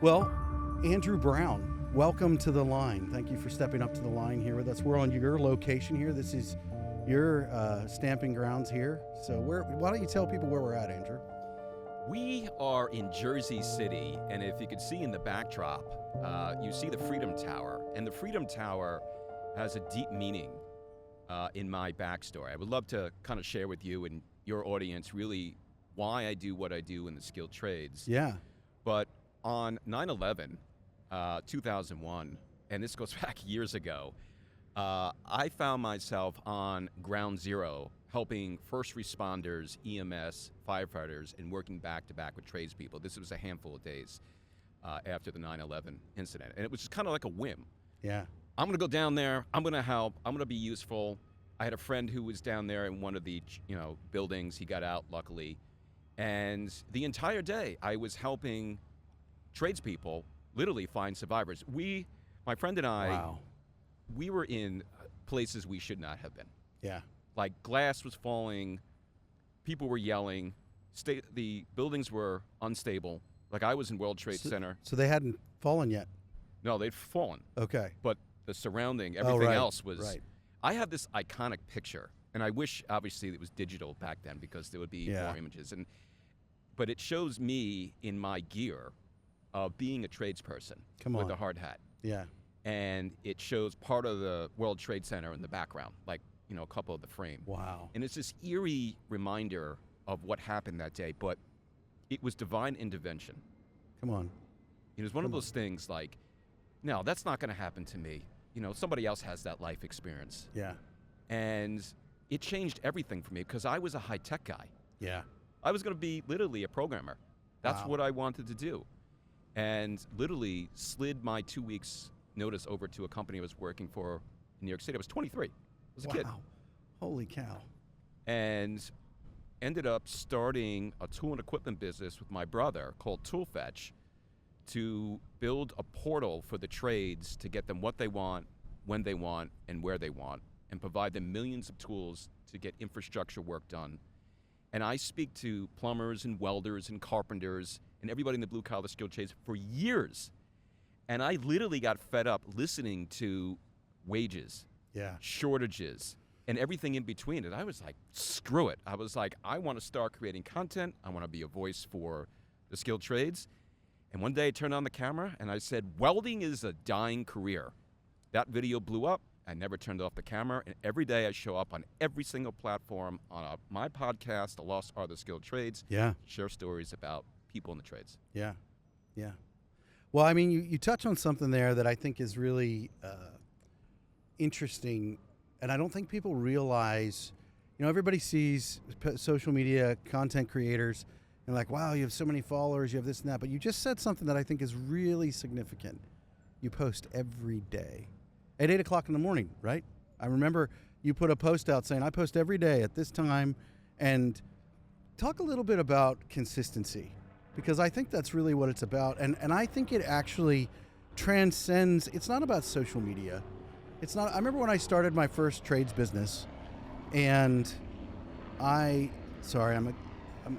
Well, Andrew Brown, welcome to the line. Thank you for stepping up to the line here with us. We're on your location here. This is your stamping grounds here. So why don't you tell people where we're at, Andrew? We are in Jersey City, and if you could see in the backdrop, you see the Freedom Tower. And the Freedom Tower has a deep meaning in my backstory. I would love to kind of share with you and your audience really why I do what I do in the skilled trades. Yeah. But on 9/11, 2001, and this goes back years ago, I found myself on ground zero helping first responders, EMS, firefighters, and working back-to-back with tradespeople. This was a handful of days after the 9/11 incident. And it was just kind of like a whim. Yeah. I'm going to go down there. I'm going to help. I'm going to be useful. I had a friend who was down there in one of the buildings. He got out, luckily. And the entire day, I was helping tradespeople literally find survivors. My friend and I, Wow. we were in places we should not have been. Yeah. Like glass was falling, people were yelling, the buildings were unstable. Like I was in World Trade Center. So they hadn't fallen yet. No, they'd fallen. Okay. But the surrounding, everything else was. Right. I have this iconic picture, and I wish obviously it was digital back then because there would be more images. But it shows me in my gear of being a tradesperson with a hard hat. Yeah. And it shows part of the World Trade Center in the background, like a couple of the frame. Wow. And it's this eerie reminder of what happened that day, but it was divine intervention. Come on. It was one of those things like, no, that's not going to happen to me. Somebody else has that life experience. Yeah. And it changed everything for me because I was a high-tech guy. Yeah. I was going to be literally a programmer. That's Wow. what I wanted to do. And literally slid my 2 weeks notice over to a company I was working for in New York City. I was 23. I was a kid. Wow. Holy cow. And ended up starting a tool and equipment business with my brother called Tool Fetch to build a portal for the trades to get them what they want, when they want, and where they want, and provide them millions of tools to get infrastructure work done. And I speak to plumbers and welders and carpenters and everybody in the blue-collar skilled trades for years. And I literally got fed up listening to wages, shortages, and everything in between. And I was like, screw it. I was like, I want to start creating content. I want to be a voice for the skilled trades. And one day I turned on the camera and I said, welding is a dying career. That video blew up. I never turned off the camera. And every day I show up on every single platform on my podcast, The Lost Art of the Skilled Trades. Yeah. Share stories about people in the trades. Yeah. Yeah. Well, I mean, you touch on something there that I think is really interesting, and I don't think people realize, everybody sees social media content creators and like, wow, you have so many followers, you have this and that, but you just said something that I think is really significant. You post every day at 8 o'clock in the morning, right? I remember you put a post out saying, I post every day at this time, and talk a little bit about consistency, because I think that's really what it's about. And I think it actually transcends, it's not about social media. It's not, I remember when I started my first trades business and I'm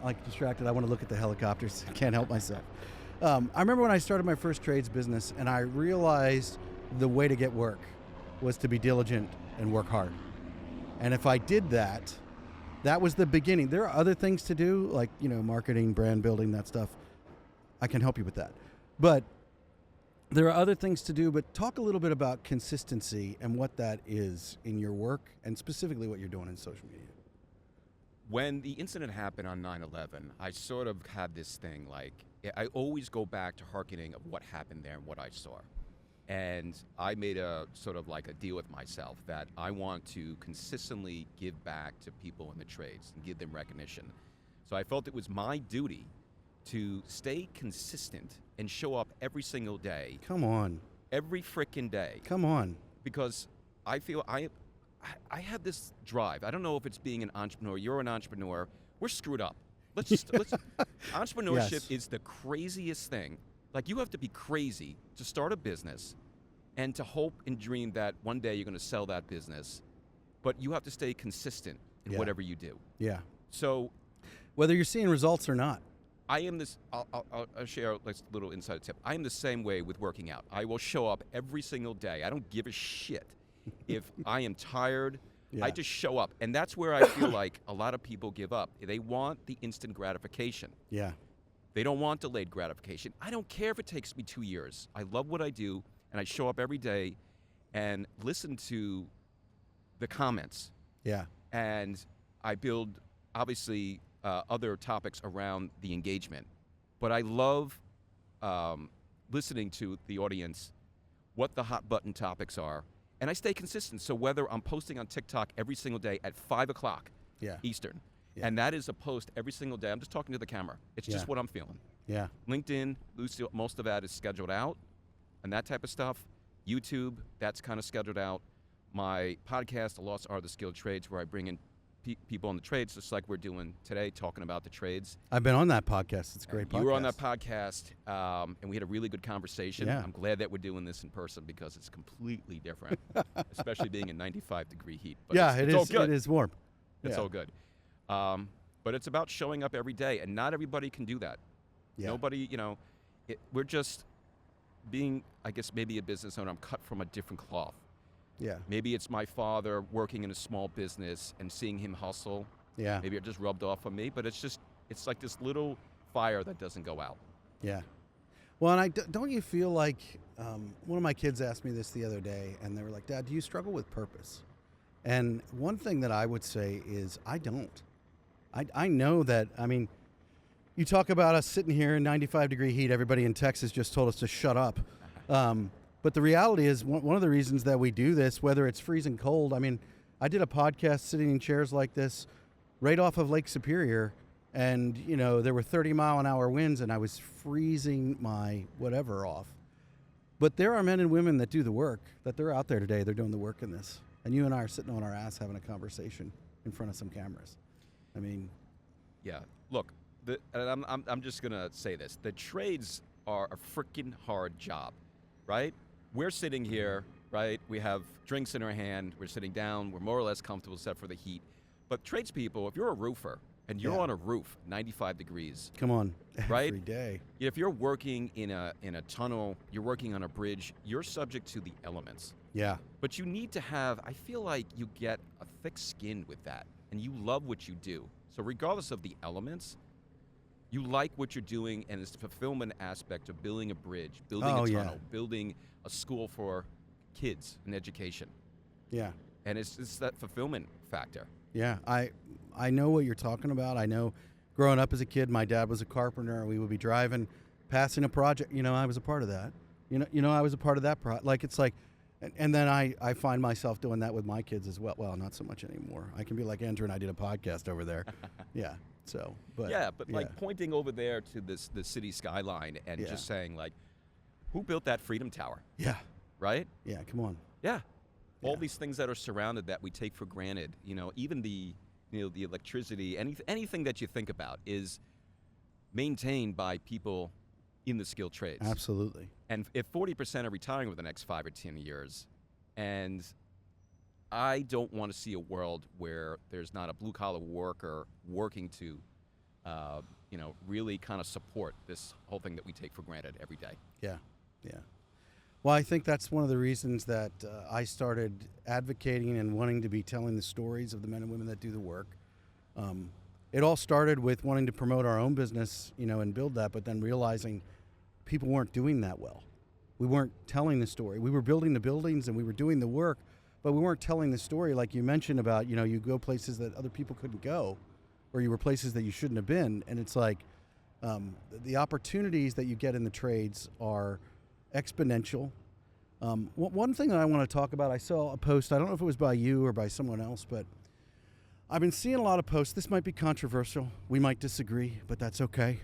like distracted. I want to look at the helicopters. I can't help myself. I remember when I started my first trades business and I realized the way to get work was to be diligent and work hard. And if I did that, that was the beginning. There are other things to do, like, marketing, brand building, that stuff. I can help you with that. But there are other things to do, but talk a little bit about consistency and what that is in your work and specifically what you're doing in social media. When the incident happened on 9/11, I sort of had this thing, like, I always go back to hearkening of what happened there and what I saw. And I made a sort of like a deal with myself that I want to consistently give back to people in the trades and give them recognition. So I felt it was my duty to stay consistent and show up every single day. Come on. Every frickin' day. Come on. Because I feel I have this drive. I don't know if it's being an entrepreneur. You're an entrepreneur. We're screwed up. Entrepreneurship is the craziest thing. Like, you have to be crazy to start a business and to hope and dream that one day you're going to sell that business. But you have to stay consistent in whatever you do. Yeah. So whether you're seeing results or not. I am this. I'll share like a little inside tip. I am the same way with working out. I will show up every single day. I don't give a shit if I am tired. Yeah. I just show up, and that's where I feel like a lot of people give up. They want the instant gratification. Yeah. They don't want delayed gratification. I don't care if it takes me 2 years. I love what I do, and I show up every day and listen to the comments. Yeah. And I build, obviously, other topics around the engagement. But I love listening to the audience, what the hot button topics are, and I stay consistent. So whether I'm posting on TikTok every single day at 5 o'clock Eastern, and that is a post every single day, I'm just talking to the camera. It's just what I'm feeling. Yeah. LinkedIn, most of that is scheduled out, and that type of stuff. YouTube, that's kind of scheduled out. My podcast, The Lost Art of the Skilled Trades, where I bring in people on the trades, just like we're doing today, talking about the trades. I've been on that podcast. It's a great podcast. You were on that podcast, and we had a really good conversation. Yeah. I'm glad that we're doing this in person because it's completely different, especially being in 95-degree heat. But it's all good. It is warm. It's all good. But it's about showing up every day, and not everybody can do that. Yeah. Nobody, we're just being, I guess, maybe a business owner. I'm cut from a different cloth. Yeah. Maybe it's my father working in a small business and seeing him hustle. Yeah. Maybe it just rubbed off on me, but it's like this little fire that doesn't go out. Yeah. Well, and don't you feel like, one of my kids asked me this the other day, and they were like, Dad, do you struggle with purpose? And one thing that I would say is I don't. I know that, you talk about us sitting here in 95-degree heat. Everybody in Texas just told us to shut up. But the reality is one of the reasons that we do this, whether it's freezing cold, I did a podcast sitting in chairs like this right off of Lake Superior, and, there were 30-mile-an-hour winds, and I was freezing my whatever off. But there are men and women that do the work, that they're out there today. They're doing the work in this. And you and I are sitting on our ass having a conversation in front of some cameras. Yeah. Look, I'm just going to say this. The trades are a freaking hard job, right? We're sitting here, right? We have drinks in our hand. We're sitting down. We're more or less comfortable except for the heat. But tradespeople, if you're a roofer and you're on a roof, 95 degrees. Come on, right? Every day. If you're working in a tunnel, you're working on a bridge, you're subject to the elements. Yeah. But you need to have, I feel like you get a thick skin with that, and you love what you do. So regardless of the elements, you like what you're doing, and it's the fulfillment aspect of building a bridge, building a tunnel, building a school for kids and education. Yeah. And it's that fulfillment factor. Yeah, I know what you're talking about. I know growing up as a kid, my dad was a carpenter, and we would be driving, passing a project. I was a part of that. I was a part of that. And then I find myself doing that with my kids as well. Well, not so much anymore. I can be like Andrew and I did a podcast over there. Yeah. So, but like pointing over there to the city skyline and just saying like, who built that Freedom Tower? Yeah. Right? Yeah. Come on. Yeah. All these things that are surrounded that we take for granted, even the electricity, anything that you think about is maintained by people in the skilled trades. Absolutely. And if 40% are retiring over the next 5 or 10 years, and I don't want to see a world where there's not a blue-collar worker working to, really kind of support this whole thing that we take for granted every day. Yeah, yeah. Well, I think that's one of the reasons that I started advocating and wanting to be telling the stories of the men and women that do the work. It all started with wanting to promote our own business, and build that, but then realizing people weren't doing that well. We weren't telling the story. We were building the buildings and we were doing the work, but we weren't telling the story like you mentioned about, you go places that other people couldn't go, or you were places that you shouldn't have been. And it's like the opportunities that you get in the trades are exponential. One thing that I want to talk about, I saw a post, I don't know if it was by you or by someone else, but I've been seeing a lot of posts. This might be controversial. We might disagree, but that's okay.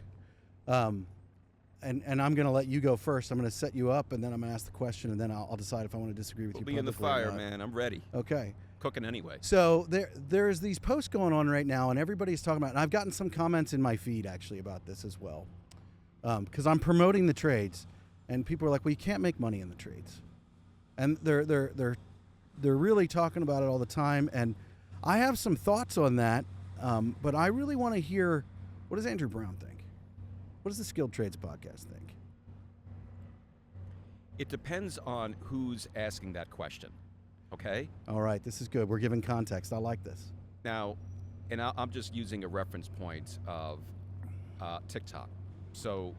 And I'm going to let you go first. I'm going to set you up, and then I'm going to ask the question, and then I'll decide if I want to disagree with you. We'll be in the fire, man. I'm ready. Okay. Cooking anyway. So there's these posts going on right now, and everybody's talking about, and I've gotten some comments in my feed actually about this as well, because I'm promoting the trades, and people are like, well, you can't make money in the trades. And they're really talking about it all the time, and I have some thoughts on that, but I really want to hear, what does Andrew Brown think? What does the Skilled Trades podcast think? It depends on who's asking that question, okay? All right, this is good. We're giving context. I like this. Now, and I'm just using a reference point of TikTok. So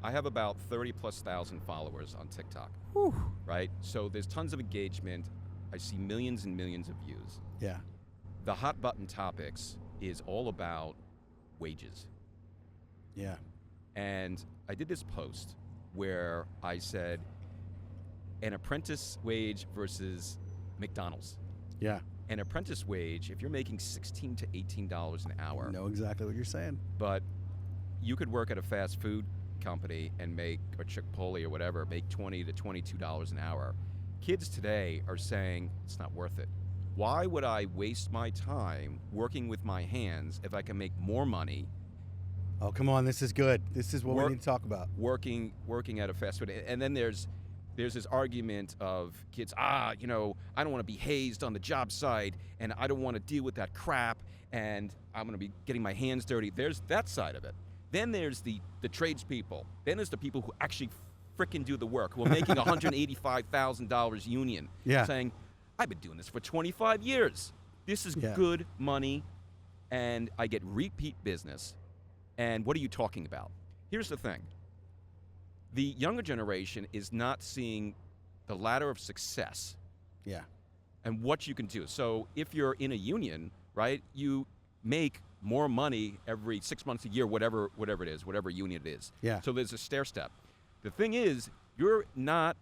I have about 30,000+ followers on TikTok, Whew. right? So there's tons of engagement. I see millions and millions of views. Yeah. The hot button topics is all about wages. Yeah. And I did this post where I said an apprentice wage versus McDonald's. Yeah. An apprentice wage, if you're making $16 to $18 an hour, I know exactly what you're saying. but you could work at a fast food company and make, or Chick-fil-A or whatever, make $20 to $22 an hour. Kids today are saying it's not worth it. Why would I waste my time working with my hands if I can make more money Oh, come on. This is good. This is what we need to talk about. working at a fast food? And then there's this argument of kids, I don't want to be hazed on the job site, and I don't want to deal with that crap, and I'm going to be getting my hands dirty. There's that side of it. Then there's the tradespeople. Then there's the people who actually frickin' do the work, who are making $185,000 union, saying, I've been doing this for 25 years. This is good money, and I get repeat business. And what are you talking about? Here's the thing. The younger generation is not seeing the ladder of success. Yeah. And what you can do. So if you're in a union, right, you make more money every 6 months, a year, whatever it is, whatever union it is. Yeah. So there's a stair step. The thing is, you're not,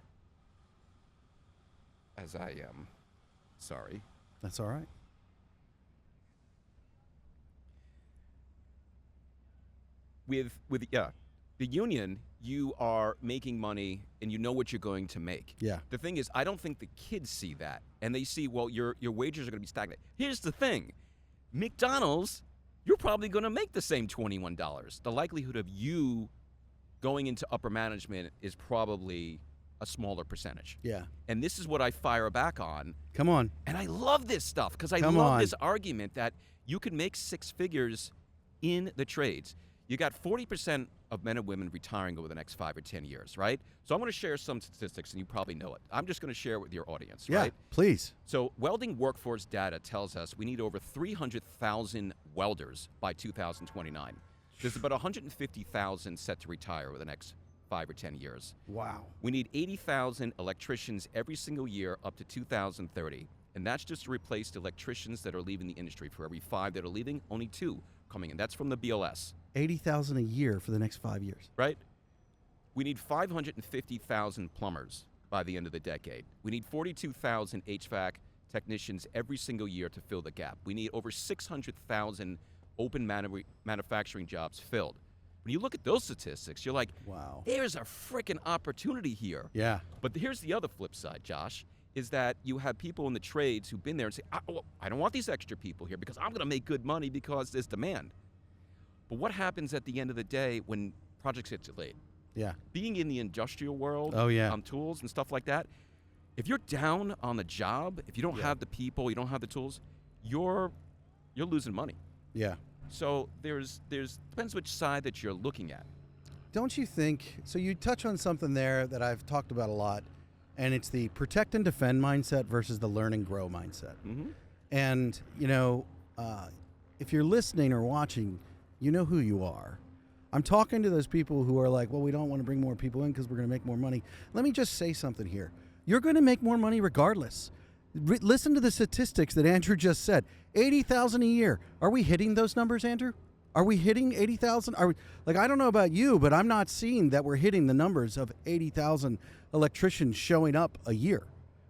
as I am, sorry. That's all right. With the union, you are making money and you know what you're going to make. Yeah. The thing is, I don't think the kids see that, and they see, well, your wages are going to be stagnant. Here's the thing, McDonald's, you're probably going to make the same $21. The likelihood of you going into upper management is probably a smaller percentage. Yeah. And this is what I fire back on. Come on. And I love this stuff because I Come love on. this argument that you can make six figures in the trades. You got 40% of men and women retiring over the next 5 or 10 years, right? So I'm going to share some statistics, and you probably know it. I'm just going to share it with your audience, Yeah, right? please. So welding workforce data tells us we need over 300,000 welders by 2029. There's about 150,000 set to retire over the next 5 or 10 years. Wow. We need 80,000 electricians every single year up to 2030. And that's just to replace the electricians that are leaving the industry. For every 5 that are leaving, only 2 coming in. That's from the BLS. 80,000 a year for the next 5 years. Right? We need 550,000 plumbers by the end of the decade. We need 42,000 HVAC technicians every single year to fill the gap. We need over 600,000 open manufacturing jobs filled. When you look at those statistics, you're like, wow, there's a freaking opportunity here. Yeah. But here's the other flip side, Josh, is that you have people in the trades who've been there and say, I don't want these extra people here because I'm going to make good money because there's demand. But what happens at the end of the day when projects get delayed? Yeah. Being in the industrial world, on tools and stuff like that, if you're down on the job, if you don't have the people, you don't have the tools, you're losing money. Yeah. So there's depends which side that you're looking at. Don't you think, so you touch on something there that I've talked about a lot, and it's the protect and defend mindset versus the learn and grow mindset. Mm-hmm. And, if you're listening or watching, you know who you are. I'm talking to those people who are like, well, we don't want to bring more people in because we're going to make more money. Let me just say something here. You're going to make more money regardless. Listen to the statistics that Andrew just said. 80,000 a year. Are we hitting those numbers, Andrew? Are we hitting 80,000? I don't know about you, but I'm not seeing that we're hitting the numbers of 80,000 electricians showing up a year.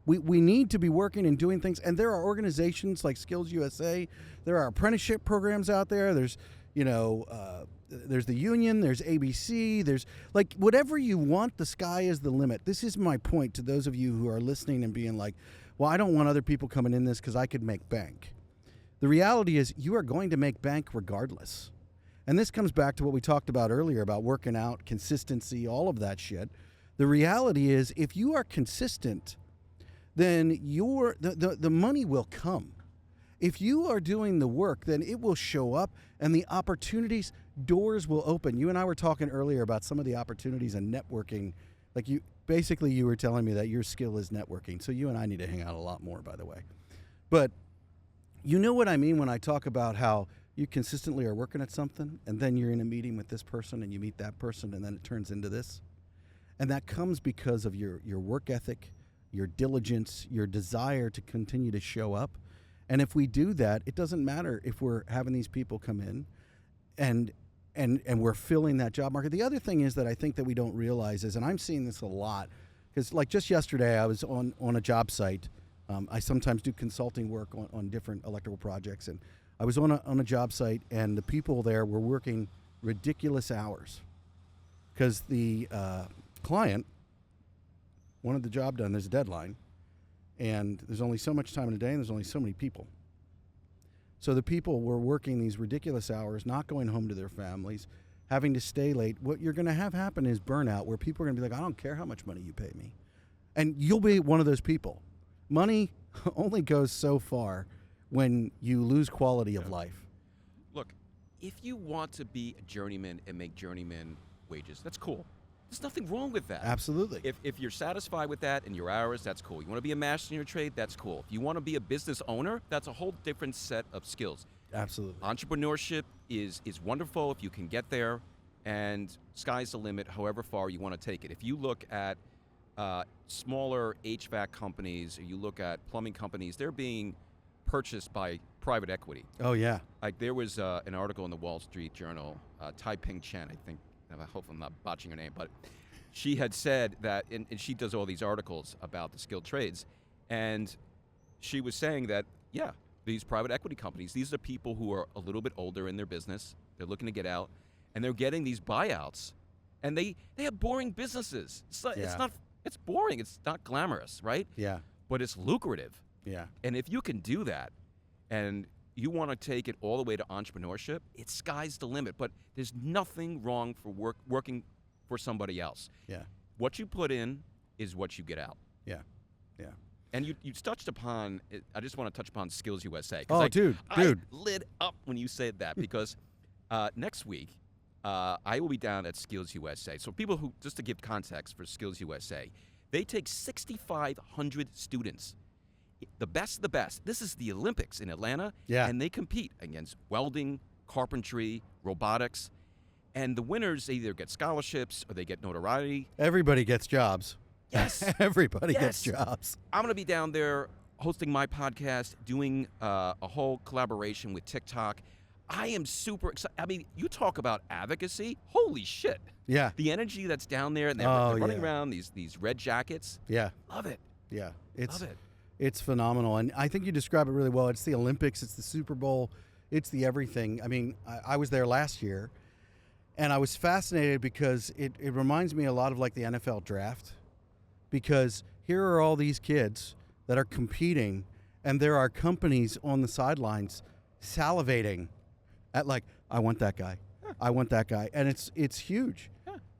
We need to be working and doing things. And there are organizations like Skills USA. There are apprenticeship programs out there. There's the union, there's ABC, there's whatever you want, the sky is the limit. This is my point to those of you who are listening and being like, well, I don't want other people coming in this because I could make bank. The reality is you are going to make bank regardless. And this comes back to what we talked about earlier about working out, consistency, all of that shit. The reality is if you are consistent, then the money will come. If you are doing the work, then it will show up and the opportunities doors will open. You and I were talking earlier about some of the opportunities and networking. Like you were telling me that your skill is networking. So you and I need to hang out a lot more, by the way. But you know what I mean when I talk about how you consistently are working at something and then you're in a meeting with this person and you meet that person and then it turns into this. And that comes because of your work ethic, your diligence, your desire to continue to show up. And if we do that, it doesn't matter if we're having these people come in and we're filling that job market. The other thing is that I think that we don't realize is, and I'm seeing this a lot, because like just yesterday I was on a job site. I sometimes do consulting work on different electrical projects, and I was on a job site, and the people there were working ridiculous hours because the client wanted the job done. There's a deadline, and there's only so much time in a day, and there's only so many people. So the people were working these ridiculous hours, not going home to their families, having to stay late. What you're going to have happen is burnout, where people are going to be like, I don't care how much money you pay me. And you'll be one of those people. Money only goes so far when you lose quality of life. Look, if you want to be a journeyman and make journeyman wages, that's cool. There's nothing wrong with that. Absolutely. If you're satisfied with that and your hours, that's cool. You want to be a master in your trade, that's cool. If you want to be a business owner, that's a whole different set of skills. Absolutely. Entrepreneurship is wonderful if you can get there, and sky's the limit however far you want to take it. If you look at smaller HVAC companies, or you look at plumbing companies, they're being purchased by private equity. Oh, yeah. Like there was an article in the Wall Street Journal, Tai Ping Chen, I think, I hope I'm not botching her name, but she had said that, and she does all these articles about the skilled trades, and she was saying that, yeah, these private equity companies, these are people who are a little bit older in their business, they're looking to get out, and they're getting these buyouts, and they have boring businesses. It's boring, it's not glamorous, right? Yeah. But it's lucrative. Yeah. And if you can do that, and you want to take it all the way to entrepreneurship, it's sky's the limit. But there's nothing wrong for working for somebody else. Yeah. What you put in is what you get out. Yeah. Yeah. And you touched upon, I just want to touch upon Skills USA. Oh, dude. I lit up when you said that because next week, I will be down at Skills USA. So people who, just to give context for Skills USA, they take 6,500 students. The best of the best. This is the Olympics in Atlanta, and they compete against welding, carpentry, robotics, and the winners either get scholarships or they get notoriety. Everybody gets jobs. Yes. Everybody gets jobs. I'm going to be down there hosting my podcast, doing a whole collaboration with TikTok. I am super excited. I mean, you talk about advocacy. Holy shit. Yeah. The energy that's down there, and they're running around these red jackets. Yeah. Love it. Yeah. Love it. It's phenomenal, and I think you describe it really well. It's the Olympics, it's the Super Bowl, it's the everything. I mean, I was there last year, and I was fascinated because it reminds me a lot of like the NFL draft, because here are all these kids that are competing, and there are companies on the sidelines salivating at like, I want that guy, I want that guy, and it's huge.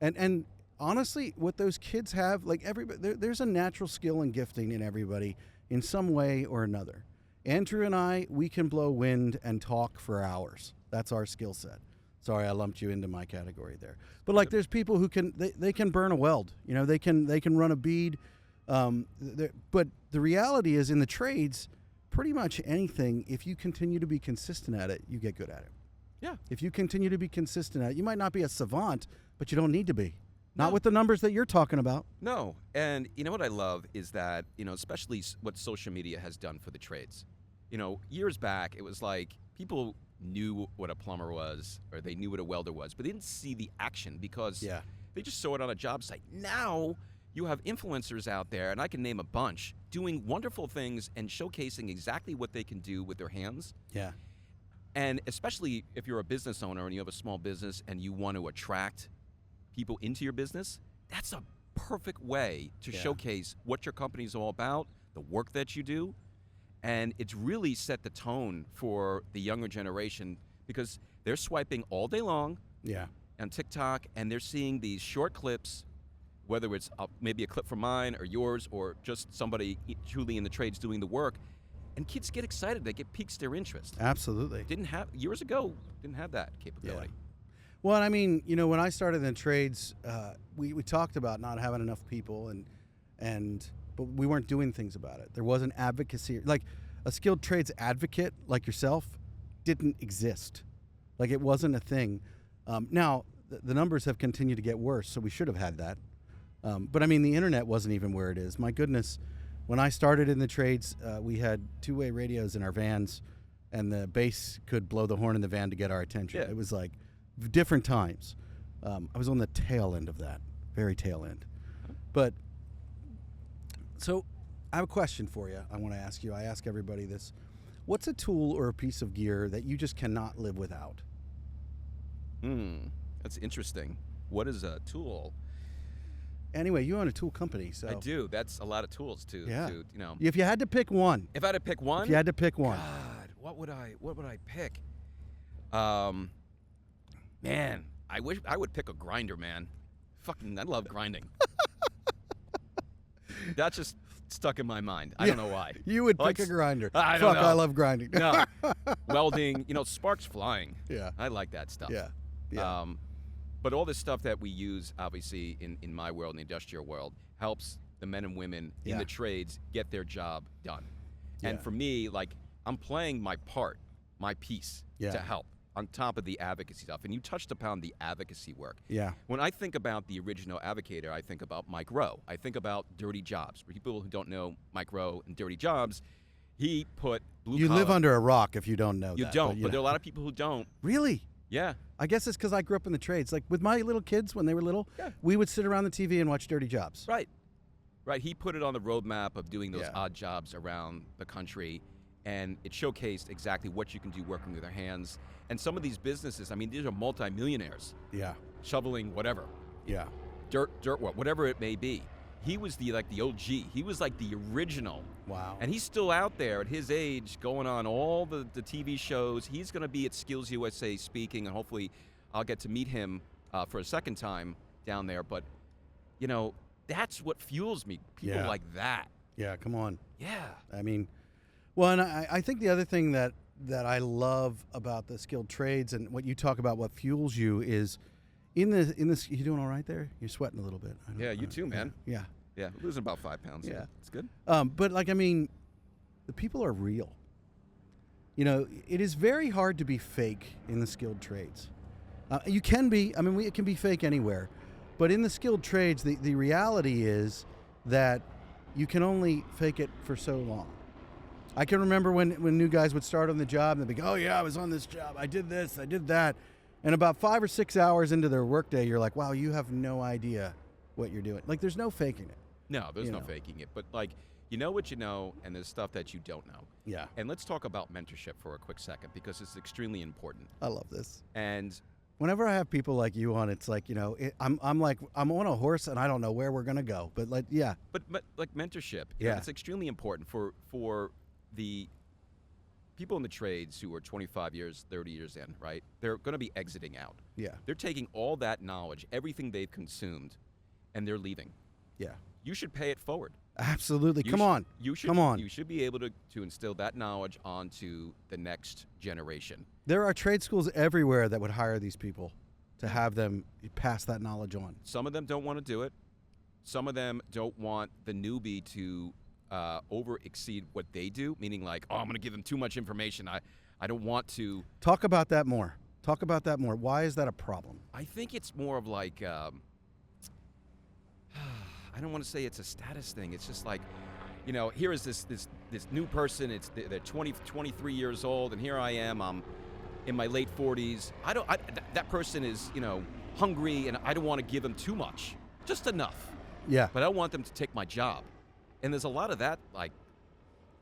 And honestly, what those kids have, like everybody, there's a natural skill and gifting in everybody in some way or another. Andrew and I, we can blow wind and talk for hours. That's our skill set. Sorry, I lumped you into my category there. But like, there's people who can they can burn a weld. You know, they can run a bead. But the reality is, in the trades, pretty much anything, if you continue to be consistent at it, you get good at it. Yeah. If you continue to be consistent at it, you might not be a savant, but you don't need to be. Not with the numbers that you're talking about. No, and you know what I love is that, especially what social media has done for the trades. Years back, it was like people knew what a plumber was, or they knew what a welder was, but they didn't see the action because they just saw it on a job site. Now, you have influencers out there, and I can name a bunch, doing wonderful things and showcasing exactly what they can do with their hands. Yeah. And especially if you're a business owner and you have a small business and you want to attract people into your business, that's a perfect way to showcase what your company's all about, the work that you do, and it's really set the tone for the younger generation because they're swiping all day long on TikTok, and they're seeing these short clips, whether it's maybe a clip from mine or yours or just somebody truly in the trades doing the work, and kids get excited. They piques their interest. Absolutely. Years ago, didn't have that capability. Yeah. Well, I mean, when I started in the trades, we talked about not having enough people, but we weren't doing things about it. There wasn't advocacy. Like a skilled trades advocate like yourself didn't exist. Like it wasn't a thing. Now, the numbers have continued to get worse, so we should have had that. But I mean, the internet wasn't even where it is. My goodness, when I started in the trades, we had two-way radios in our vans, and the bass could blow the horn in the van to get our attention. Yeah. It was like different times. I was on the tail end of that, very tail end. But so I have a question for you. I want to ask you. I ask everybody this. What's a tool or a piece of gear that you just cannot live without? That's interesting. What is a tool? Anyway, you own a tool company, so I do. That's a lot of tools to If you had to pick one. If I had to pick one? If you had to pick one. God, what would I pick? Man, I wish I would pick a grinder, man. Fucking, I love grinding. That's just stuck in my mind. I don't know why. You would Like, pick a grinder. I don't know. I love grinding. No. Welding, sparks flying. Yeah. I like that stuff. Yeah. But all this stuff that we use, obviously, in my world, in the industrial world, helps the men and women in the trades get their job done. And for me, like, I'm playing my part, my piece to help on top of the advocacy stuff. And you touched upon the advocacy work. Yeah. When I think about the original advocator, I think about Mike Rowe. I think about Dirty Jobs. For people who don't know Mike Rowe and Dirty Jobs, he put blue You collar. live under a rock if you don't know You that. don't, but there are a lot of people who don't. Really? Yeah. I guess it's because I grew up in the trades. Like with my little kids when they were little, we would sit around the TV and watch Dirty Jobs. Right. He put it on the roadmap of doing those Yeah. odd jobs around the country, and it showcased exactly what you can do working with your hands. And some of these businesses, I mean, these are multimillionaires Yeah. shoveling whatever, Yeah. dirt work, whatever it may be. He was the OG. He was like the original. Wow. And he's still out there at his age going on all the TV shows. He's going to be at Skills USA speaking, and hopefully I'll get to meet him for a second time down there. But, that's what fuels me. People like that. Yeah, come on. Yeah. I mean, well, and I think the other thing that I love about the skilled trades and what you talk about, what fuels you is in this. You doing all right there? You're sweating a little bit. Yeah, you too, man. Yeah. Yeah, losing about 5 pounds. Yeah. It's good. But like, I mean, the people are real. It is very hard to be fake in the skilled trades. You can be. I mean, it can be fake anywhere. But in the skilled trades, the reality is that you can only fake it for so long. I can remember when new guys would start on the job and they'd be, oh yeah, I was on this job. I did this, I did that. And about 5 or 6 hours into their workday, you're like, wow, you have no idea what you're doing. Like, there's no faking it. No, there's no faking it. But, like, you know what you know, and there's stuff that you don't know. Yeah. And let's talk about mentorship for a quick second, because it's extremely important. I love this. And whenever I have people like you on, it's like, I'm like, I'm on a horse and I don't know where we're going to go. But, like, yeah. But like, mentorship, Yeah. it's extremely important for the people in the trades who are 25 years, 30 years in, right? They're going to be exiting out. Yeah. They're taking all that knowledge, everything they've consumed, and they're leaving. Yeah. You should pay it forward. Absolutely. You Come on. You should, Come on. You should be able to instill that knowledge onto the next generation. There are trade schools everywhere that would hire these people to have them pass that knowledge on. Some of them don't want to do it. Some of them don't want the newbie to over exceed what they do, meaning like, oh, I'm going to give them too much information. I don't want to. Talk about that more. Why is that a problem? I think it's more of like, I don't want to say it's a status thing. It's just like, here is this new person. They're 23 years old, and here I am. I'm in my late 40s. That person is, hungry, and I don't want to give them too much, just enough. Yeah. But I want them to take my job. And there's a lot of that, like,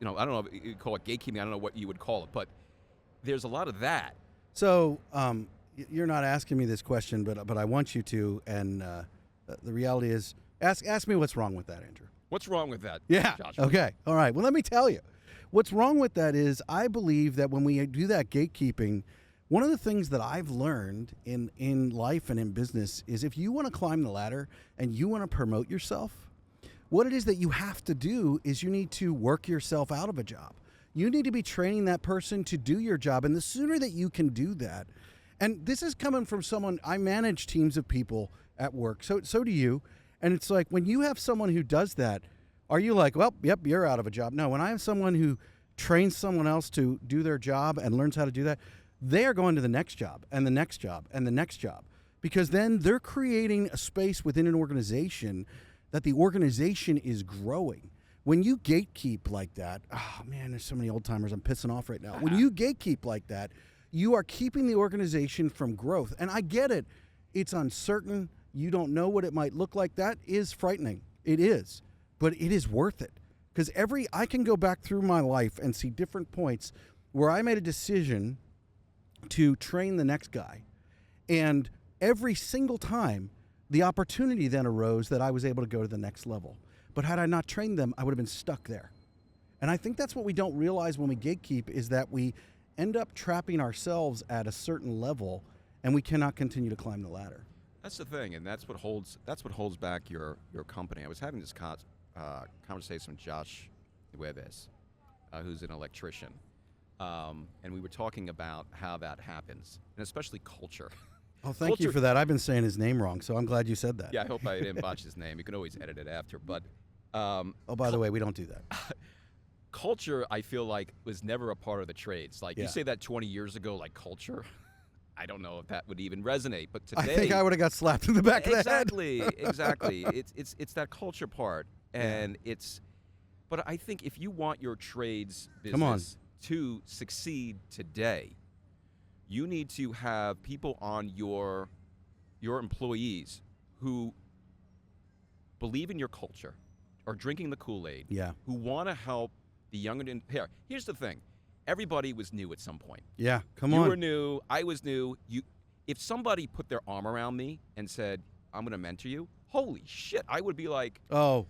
I don't know if you call it gatekeeping. I don't know what you would call it, but there's a lot of that. So you're not asking me this question, but I want you to. And the reality is, ask me what's wrong with that, Andrew. What's wrong with that? Yeah. Joshua? Okay. All right. Well, let me tell you. What's wrong with that is I believe that when we do that gatekeeping, one of the things that I've learned in life and in business is if you want to climb the ladder and you want to promote yourself, what it is that you have to do is you need to work yourself out of a job. You need to be training that person to do your job. And the sooner that you can do that, And this is coming from someone, I manage teams of people at work. So do you. And it's like, when you have someone who does that, are you like, well, yep, you're out of a job? No, when I have someone who trains someone else to do their job and learns how to do that, they are going to the next job and the next job and the next job, because then they're creating a space within an organization that the organization is growing. When you gatekeep like that, oh man, there's so many old timers I'm pissing off right now. When you gatekeep like that, you are keeping the organization from growth. And I get it. It's uncertain. You don't know what it might look like. That is frightening. It is. But it is worth it. Because I can go back through my life and see different points where I made a decision to train the next guy. And every single time, the opportunity then arose that I was able to go to the next level. But had I not trained them, I would have been stuck there. And I think that's what we don't realize when we gatekeep, is that we end up trapping ourselves at a certain level, and we cannot continue to climb the ladder. That's the thing, and that's what holds back your company. I was having this conversation with Josh Nueves, who's an electrician, and we were talking about how that happens, and especially culture. Oh, thank you for that. I've been saying his name wrong, so I'm glad you said that. Yeah, I hope I didn't botch his name. You can always edit it after, but oh, by the way, we don't do that. Culture, I feel like, was never a part of the trades. Like, Yeah. you say that 20 years ago, like, culture, I don't know if that would even resonate. But today, I think I would have got slapped in the back of the head. Exactly. It's that culture part, and but I think if you want your trades business to succeed today, you need to have people on your employees who believe in your culture, are drinking the Kool-Aid, who want to help the younger. Here's the thing. Everybody was new at some point. Yeah, come on. on. You were new. I was new. If somebody put their arm around me and said, I'm going to mentor you, holy shit, I would be like... Oh,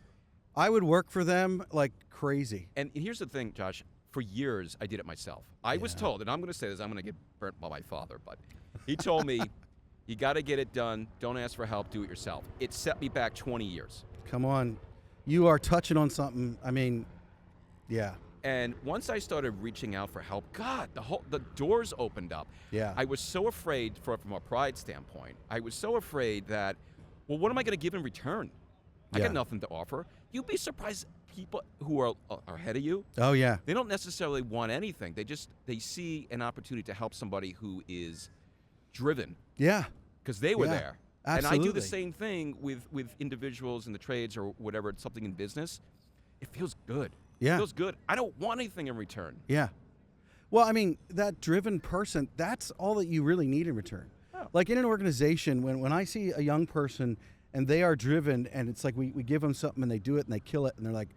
I would work for them like crazy. And here's the thing, Josh. For years, I did it myself. I was told, and I'm going to say this, I'm going to get burnt by my father, but he told me, you got to get it done. Don't ask for help. Do it yourself. It set me back 20 years. Come on. You are touching on something. I mean, yeah. And once I started reaching out for help, God, the doors opened up. Yeah. I was so afraid, from a pride standpoint, I was so afraid that, well, what am I going to give in return? I got nothing to offer. You'd be surprised, people who are ahead of you. Oh, yeah. They don't necessarily want anything. They see an opportunity to help somebody who is driven. Yeah. Because they were there. Absolutely. And I do the same thing with individuals in the trades or whatever, something in business. It feels good. Yeah. It feels good. I don't want anything in return. Yeah. Well, I mean, that driven person, that's all that you really need in return. Oh. Like in an organization, when I see a young person and they are driven, and it's like we give them something and they do it and they kill it and they're like,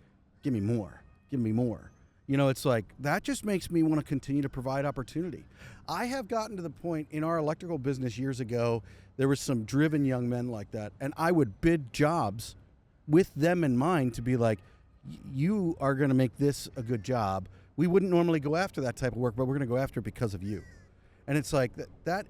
give me more, give me more. You know, it's like, that just makes me want to continue to provide opportunity. I have gotten to the point in our electrical business years ago, there was some driven young men like that, and I would bid jobs with them in mind to be like, you are going to make this a good job. We wouldn't normally go after that type of work, but we're going to go after it because of you. And it's like that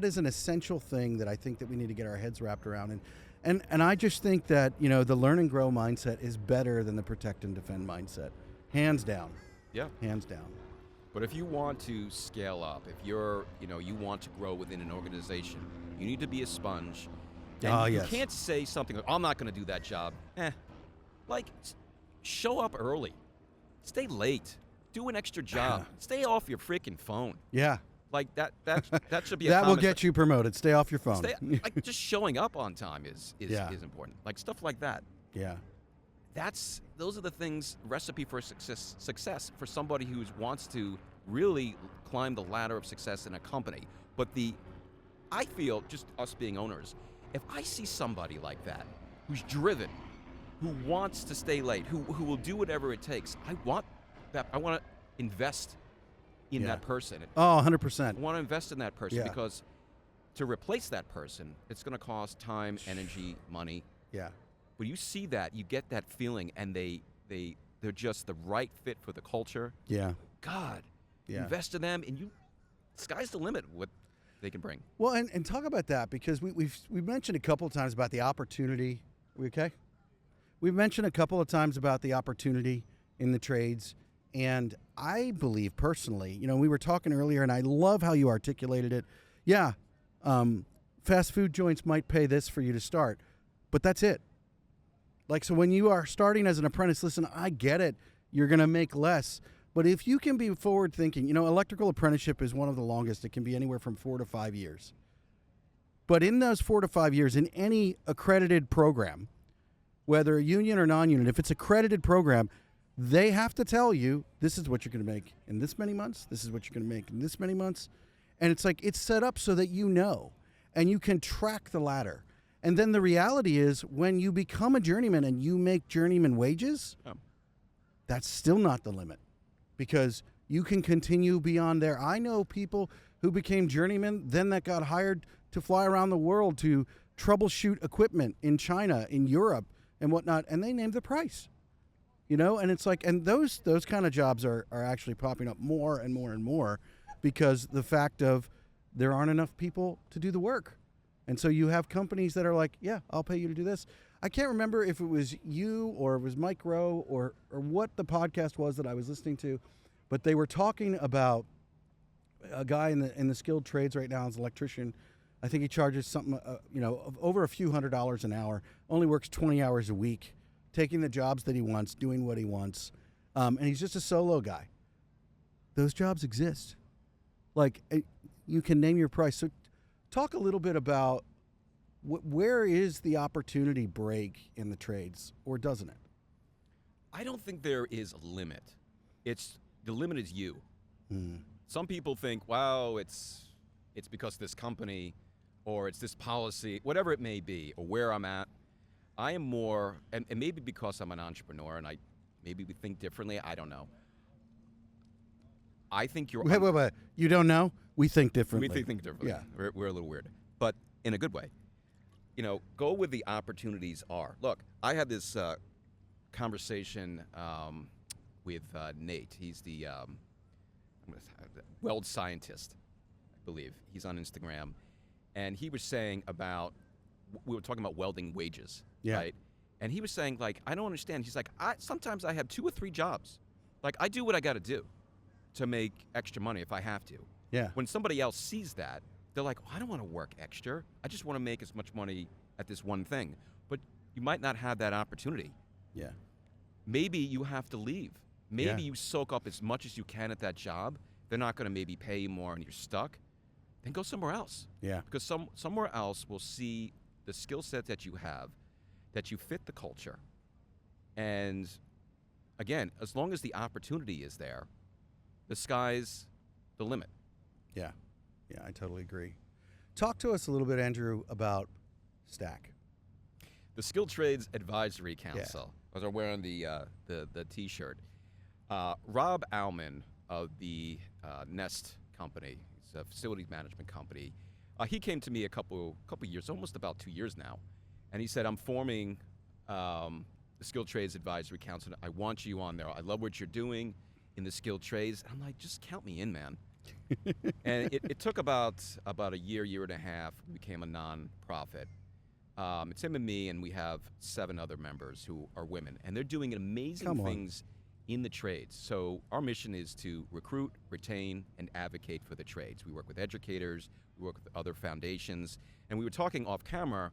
is an essential thing that I think that we need to get our heads wrapped around. And I just think that, you know, the learn and grow mindset is better than the protect and defend mindset. Hands down. Yeah. Hands down. But if you want to scale up, if you want to grow within an organization, you need to be a sponge. And you can't say something like, I'm not going to do that job. Like, show up early. Stay late. Do an extra job. Stay off your freaking phone. Yeah. Like, that should be a that will get you promoted. Stay off your phone. Like, just showing up on time is important. Like, stuff like that. Yeah. Those are the things, recipe for success for somebody who wants to really climb the ladder of success in a company. But I feel, just us being owners, if I see somebody like that, who's driven, who wants to stay late, who will do whatever it takes, I want to invest in that person. Oh, 100%. I want to invest in that person because to replace that person, it's going to cost time, energy, money. Yeah. When you see that, you get that feeling, and they're just the right fit for the culture. Yeah. God, invest in them, and sky's the limit what they can bring. Well, and talk about that, because we've mentioned a couple of times about the opportunity. We okay? We've mentioned a couple of times about the opportunity in the trades, and I believe personally, you know, we were talking earlier, and I love how you articulated it. yeah, fast food joints might pay this for you to start, but that's it. Like, so when you are starting as an apprentice, listen, I get it. You're going to make less. But if you can be forward thinking, electrical apprenticeship is one of the longest. It can be anywhere from 4 to 5 years. But in those 4 to 5 years, in any accredited program, whether a union or non-union, if it's accredited program, they have to tell you, this is what you're going to make in this many months. This is what you're going to make in this many months. And it's like, it's set up so that you know, and you can track the ladder. And then the reality is, when you become a journeyman and you make journeyman wages, that's still not the limit, because you can continue beyond there. I know people who became journeymen, then that got hired to fly around the world to troubleshoot equipment in China, in Europe, and whatnot, and they named the price. And it's like, and those kind of jobs are actually popping up more and more and more, because the fact of there aren't enough people to do the work. And so you have companies that are like, yeah, I'll pay you to do this. I can't remember if it was you or it was Mike Rowe or what the podcast was that I was listening to, but they were talking about a guy in the skilled trades right now as an electrician. I think he charges something, of over a few $100s an hour, only works 20 hours a week, taking the jobs that he wants, doing what he wants. And he's just a solo guy. Those jobs exist. Like, you can name your price. So talk a little bit about where is the opportunity break in the trades, or doesn't it? I don't think there is a limit. The limit is you. Some people think, wow, it's because this company, or it's this policy, whatever it may be, or where I'm at. I am more, and maybe because I'm an entrepreneur and maybe we think differently, I don't know. I think you're... Wait. You don't know? We think differently. We think differently. Yeah. We're a little weird, but in a good way. Go where the opportunities are. Look, I had this conversation with Nate. He's the weld scientist, I believe. He's on Instagram. And he was saying about, we were talking about welding wages, right? And he was saying, like, I don't understand. He's like, sometimes I have 2 or 3 jobs. Like, I do what I got to do to make extra money if I have to. Yeah. When somebody else sees that, they're like, I don't want to work extra. I just want to make as much money at this one thing. But you might not have that opportunity. Yeah. Maybe you have to leave. Maybe Yeah. you soak up as much as you can at that job. They're not going to maybe pay you more and you're stuck. Then go somewhere else. Yeah. Because somewhere else will see the skill set that you have, that you fit the culture. And again, as long as the opportunity is there, the sky's the limit. Yeah. Yeah, I totally agree. Talk to us a little bit, Andrew, about STAC. The Skilled Trades Advisory Council. As I'm wearing the T-shirt. Rob Alman of the Nest company, it's a facilities management company. He came to me a couple years, almost about 2 years now, and he said, "I'm forming the Skilled Trades Advisory Council. I want you on there. I love what you're doing in the skilled trades." And I'm like, "Just count me in, man." And it took about a year and a half. We became a non-profit. It's him and me, and we have 7 other members who are women, and they're doing amazing things in the trades. So our mission is to recruit, retain, and advocate for the trades. We work with educators, we work with other foundations, and we were talking off camera.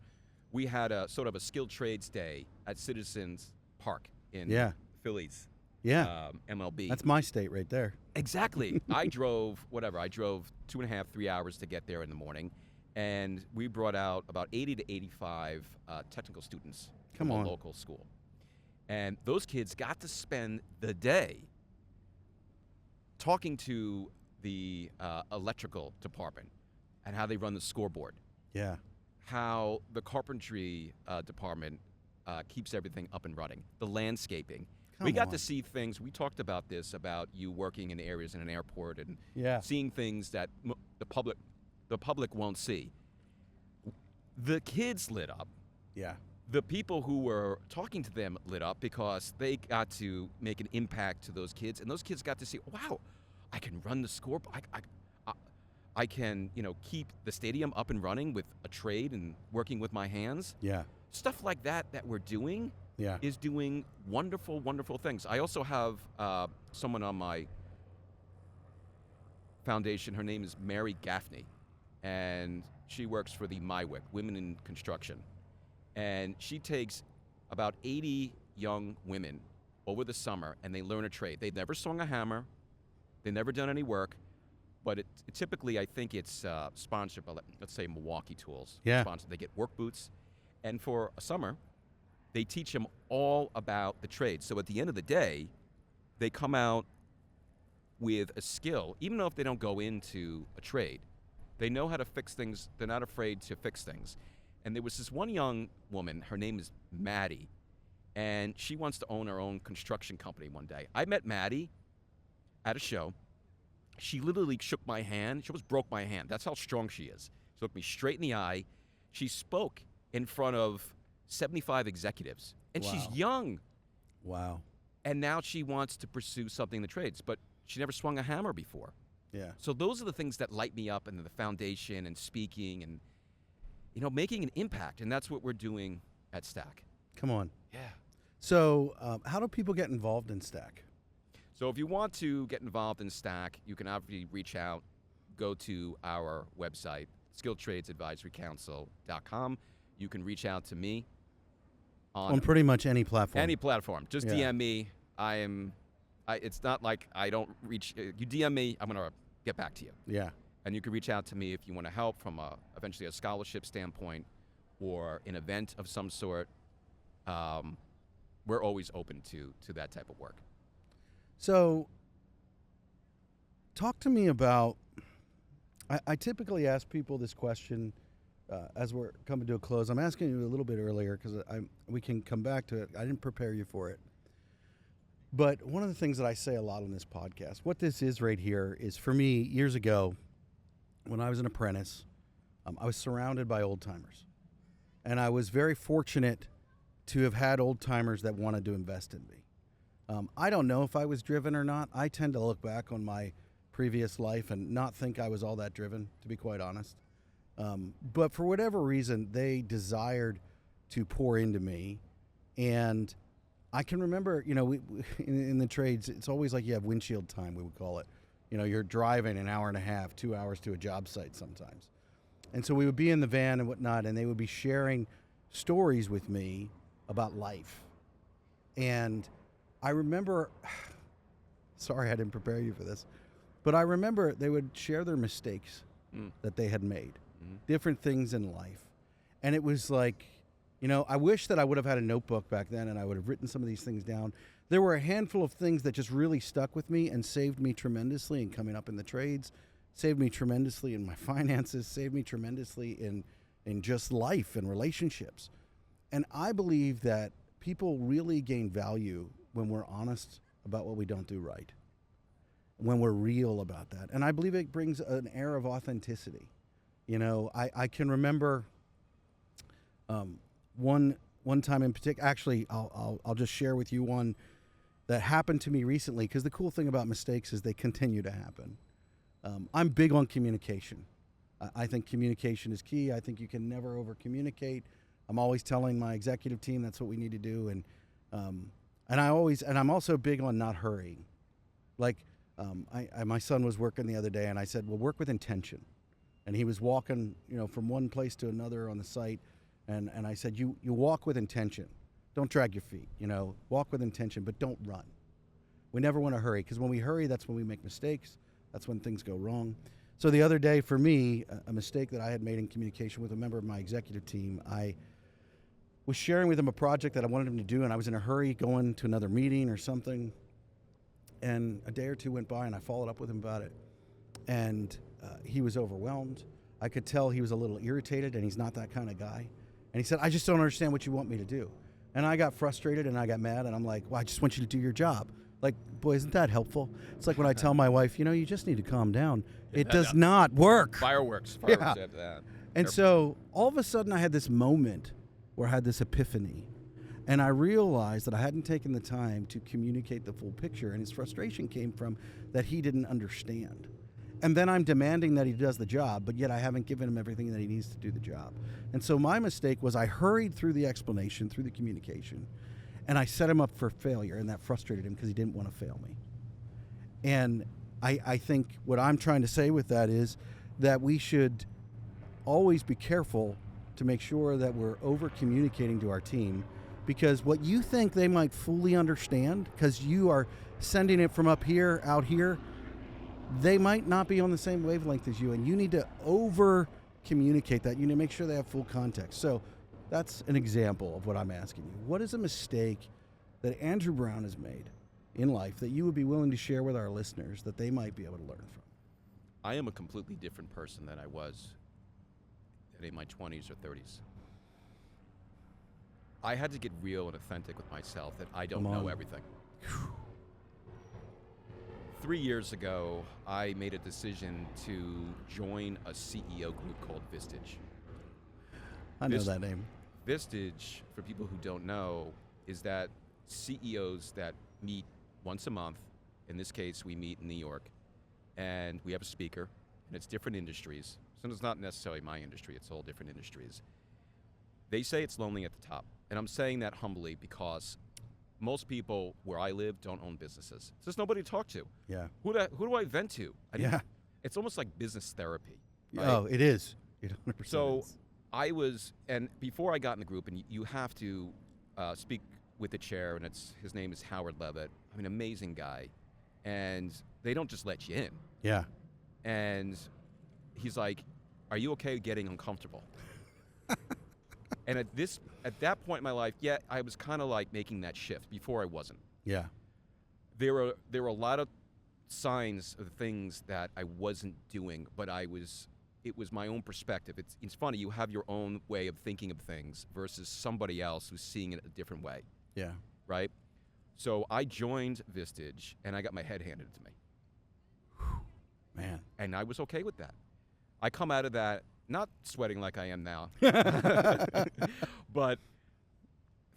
We had a sort of a skilled trades day at Citizens Park in Phillies. Yeah. MLB. That's my state right there. Exactly. I drove 2.5, 3 hours to get there in the morning, and we brought out about 80 to 85 technical students from a local school. And those kids got to spend the day talking to the electrical department and how they run the scoreboard. Yeah. How the carpentry department keeps everything up and running. The landscaping. We got to see things. We talked about this, about you working in areas in an airport and seeing things that the public won't see. The kids lit up. Yeah. The people who were talking to them lit up because they got to make an impact to those kids, and those kids got to see, wow, I can run the scoreboard. I can, keep the stadium up and running with a trade and working with my hands. Yeah. Stuff like that we're doing is doing wonderful, wonderful things. I also have someone on my foundation. Her name is Mary Gaffney. and she works for the MyWIC, Women in Construction. And she takes about 80 young women over the summer, and they learn a trade. They've never swung a hammer. They've never done any work. But it typically, I think it's sponsored by, let's say, Milwaukee Tools. Yeah. They get work boots. And for a summer, they teach them all about the trade. So at the end of the day, they come out with a skill, even though if they don't go into a trade. They know how to fix things. They're not afraid to fix things. And there was this one young woman, her name is Maddie, and she wants to own her own construction company one day. I met Maddie at a show. She literally shook my hand. She almost broke my hand. That's how strong she is. She looked me straight in the eye. She spoke in front of 75 executives, and Wow. she's young. Wow. And now she wants to pursue something in the trades, but she never swung a hammer before. Yeah. So those are the things that light me up, and the foundation and speaking and, making an impact. And that's what we're doing at Stack. Come on. Yeah. So how do people get involved in Stack? So if you want to get involved in Stack, you can obviously reach out, go to our website, skilltradesadvisorycouncil.com. You can reach out to me On pretty much any platform. any platform. Just Yeah. DM me. It's not like I don't reach. You DM me, I'm going to get back to you. Yeah. And you can reach out to me if you want to help from eventually a scholarship standpoint or an event of some sort. We're always open to that type of work. So talk to me about, I typically ask people this question as we're coming to a close. I'm asking you a little bit earlier because we can come back to it. I didn't prepare you for it. But one of the things that I say a lot on this podcast, what this is right here is, for me, years ago, when I was an apprentice, I was surrounded by old timers. And I was very fortunate to have had old timers that wanted to invest in me. I don't know if I was driven or not. I tend to look back on my previous life and not think I was all that driven, to be quite honest. But for whatever reason, they desired to pour into me. And I can remember, in the trades, it's always like you have windshield time, we would call it. You're driving an hour and a half, 2 hours to a job site sometimes. And so we would be in the van and whatnot, and they would be sharing stories with me about life. And I remember, sorry I didn't prepare you for this, but I remember they would share their mistakes that they had made, different things in life. And it was like, I wish that I would have had a notebook back then and I would have written some of these things down. There were a handful of things that just really stuck with me and saved me tremendously in coming up in the trades, saved me tremendously in my finances, saved me tremendously in just life and relationships. And I believe that people really gain value when we're honest about what we don't do right, when we're real about that. And I believe it brings an air of authenticity. I can remember one time in particular. Actually, I'll just share with you one that happened to me recently, because the cool thing about mistakes is they continue to happen. I'm big on communication. I think communication is key. I think you can never over communicate. I'm always telling my executive team that's what we need to do, and I'm also big on not hurrying. Like my son was working the other day, and I said, "Well, work with intention." And he was walking, from one place to another on the site, and I said, "You walk with intention. Don't drag your feet. Walk with intention, but don't run. We never want to hurry, because when we hurry, that's when we make mistakes. That's when things go wrong." So the other day, for me, a mistake that I had made in communication with a member of my executive team, I was sharing with him a project that I wanted him to do, and I was in a hurry going to another meeting or something. And a day or two went by, and I followed up with him about it. And he was overwhelmed. I could tell he was a little irritated, and he's not that kind of guy. And he said, "I just don't understand what you want me to do." And I got frustrated, and I got mad, and I'm like, "Well, I just want you to do your job." Like, boy, isn't that helpful? It's like when I tell my wife, you just need to calm down. It does not work. Fireworks Yeah. after that. And so all of a sudden I had this moment where I had this epiphany, and I realized that I hadn't taken the time to communicate the full picture, and his frustration came from that he didn't understand. And then I'm demanding that he does the job, but yet I haven't given him everything that he needs to do the job. And so my mistake was I hurried through the explanation, through the communication, and I set him up for failure, and that frustrated him because he didn't want to fail me. And I think what I'm trying to say with that is that we should always be careful to make sure that we're over communicating to our team, because what you think they might fully understand, because you are sending it from up here out here, they might not be on the same wavelength as you, and you need to over communicate that. You need to make sure they have full context. So that's an example of what I'm asking you. What is a mistake that Andrew Brown has made in life that you would be willing to share with our listeners that they might be able to learn from? I am a completely different person than I was in my 20s or 30s. I had to get real and authentic with myself that I don't know everything. 3 years ago, I made a decision to join a CEO group called Vistage. I know that name. Vistage, for people who don't know, is that CEOs that meet once a month. In this case, we meet in New York, and we have a speaker, and it's different industries. So it's not necessarily my industry, it's all different industries. They say it's lonely at the top, and I'm saying that humbly because most people where I live don't own businesses. So there's nobody to talk to. Yeah. Who do I vent to? It's almost like business therapy. Right? Oh, it is. It 100% So is. I was, and before I got in the group, and you have to speak with the chair, and his name is Howard Levitt. I mean, amazing guy. And they don't just let you in. Yeah. And he's like, "Are you okay getting uncomfortable?" And at that point in my life, yeah, I was kind of like making that shift. Before I wasn't. Yeah. There were a lot of signs of things that I wasn't doing, but it was my own perspective. It's funny, you have your own way of thinking of things versus somebody else who's seeing it a different way. Yeah. Right? So I joined Vistage, and I got my head handed to me. Man. And I was okay with that. I come out of that not sweating like I am now, but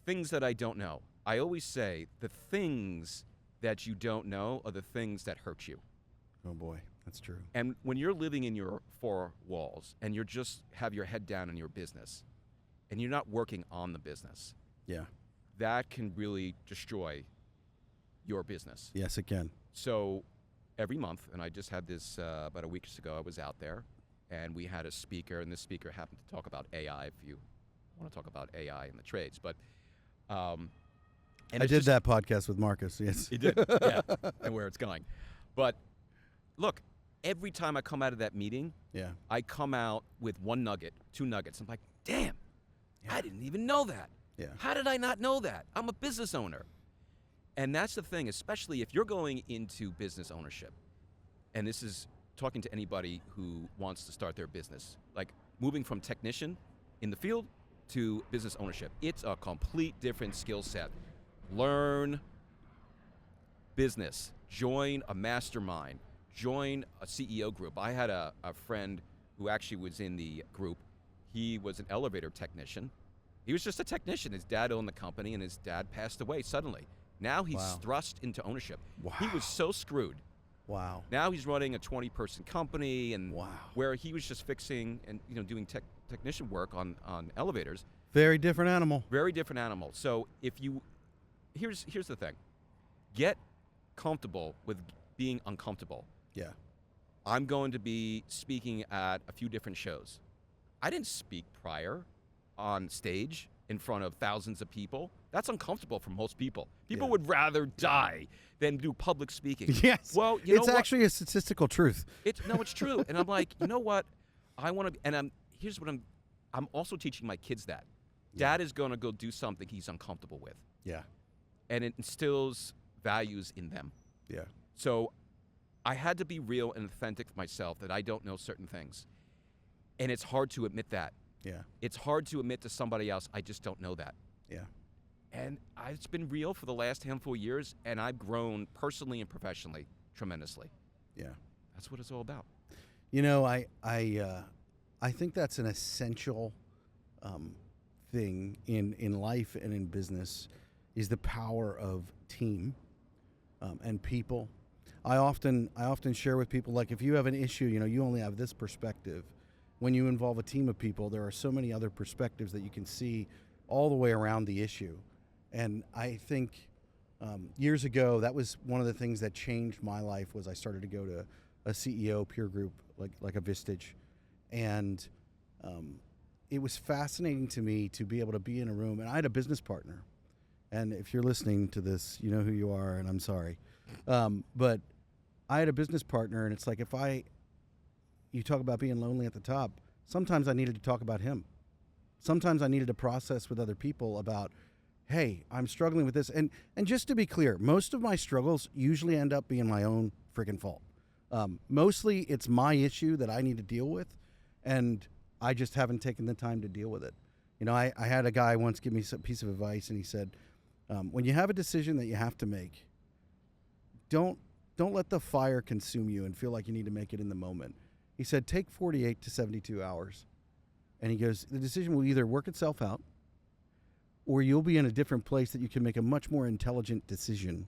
things that I don't know. I always say the things that you don't know are the things that hurt you. Oh boy, that's true. And when you're living in your four walls and you're just have your head down in your business and you're not working on the business, Yeah. that can really destroy your business. Yes, it can. So every month, and I just had this about a week ago, I was out there and we had a speaker, and this speaker happened to talk about AI, if you want to talk about AI in the trades. But and I did that podcast with Marcus, yes. He did, yeah, and where it's going. But look, every time I come out of that meeting, Yeah. I come out with one nugget, two nuggets. I'm like, damn, I didn't even know that. Yeah. How did I not know that? I'm a business owner. And that's the thing, especially if you're going into business ownership, and this is talking to anybody who wants to start their business, like moving from technician in the field to business ownership. It's a complete different skill set. Learn business, join a mastermind, join a CEO group. I had a friend who actually was in the group. He was an elevator technician. He was just a technician. His dad owned the company, and his dad passed away suddenly. Now he's thrust into ownership. Wow. He was so screwed. Wow. Now he's running a 20-person company, and Wow. where he was just fixing and doing technician work on elevators. Very different animal. Very different animal. So here's the thing. Get comfortable with being uncomfortable. Yeah. I'm going to be speaking at a few different shows. I didn't speak prior on stage in front of thousands of people. That's uncomfortable for most people. People would rather die than do public speaking. Yes. Well, it's actually a statistical truth. It's true. And I'm like, you know what? I want to, and here's what I'm also teaching my kids that. Dad is going to go do something he's uncomfortable with. Yeah. And it instills values in them. Yeah. So I had to be real and authentic with myself that I don't know certain things. And it's hard to admit that. Yeah. It's hard to admit to somebody else, I just don't know that. Yeah. And it's been real for the last handful of years, and I've grown personally and professionally tremendously. Yeah. That's what it's all about. You know, I think that's an essential thing in life and in business is the power of team and people. I often share with people, like, if you have an issue, you only have this perspective. When you involve a team of people, there are so many other perspectives that you can see all the way around the issue. And I think years ago, that was one of the things that changed my life. Was I started to go to a CEO peer group like a Vistage, and it was fascinating to me to be able to be in a room, and I had a business partner. And if you're listening to this, you know who you are, and I'm sorry. But I had a business partner, and it's like you talk about being lonely at the top, sometimes I needed to talk about him. Sometimes I needed to process with other people about, hey, I'm struggling with this. And just to be clear, most of my struggles usually end up being my own freaking fault. Mostly it's my issue that I need to deal with, and I just haven't taken the time to deal with it. You know, I had a guy once give me a piece of advice, and he said, when you have a decision that you have to make, don't let the fire consume you and feel like you need to make it in the moment. He said, take 48 to 72 hours. And he goes, the decision will either work itself out, or you'll be in a different place that you can make a much more intelligent decision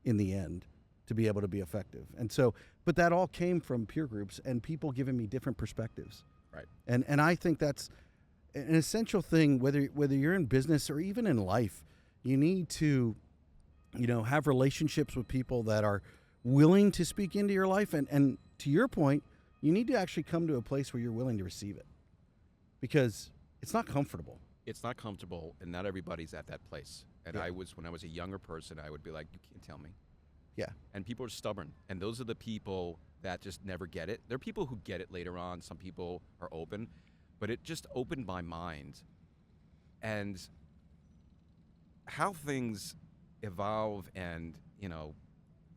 in the end to be able to be effective. And so, but that all came from peer groups and people giving me different perspectives. Right. And I think that's an essential thing, whether you're in business or even in life. You need to, have relationships with people that are willing to speak into your life. And to your point, you need to actually come to a place where you're willing to receive it, because it's not comfortable. It's not comfortable, and not everybody's at that place. And Yeah. when I was a younger person, I would be like, you can't tell me. Yeah. And people are stubborn, and those are the people that just never get it. There are people who get it later on. Some people are open, but it just opened my mind. And how things evolve, and,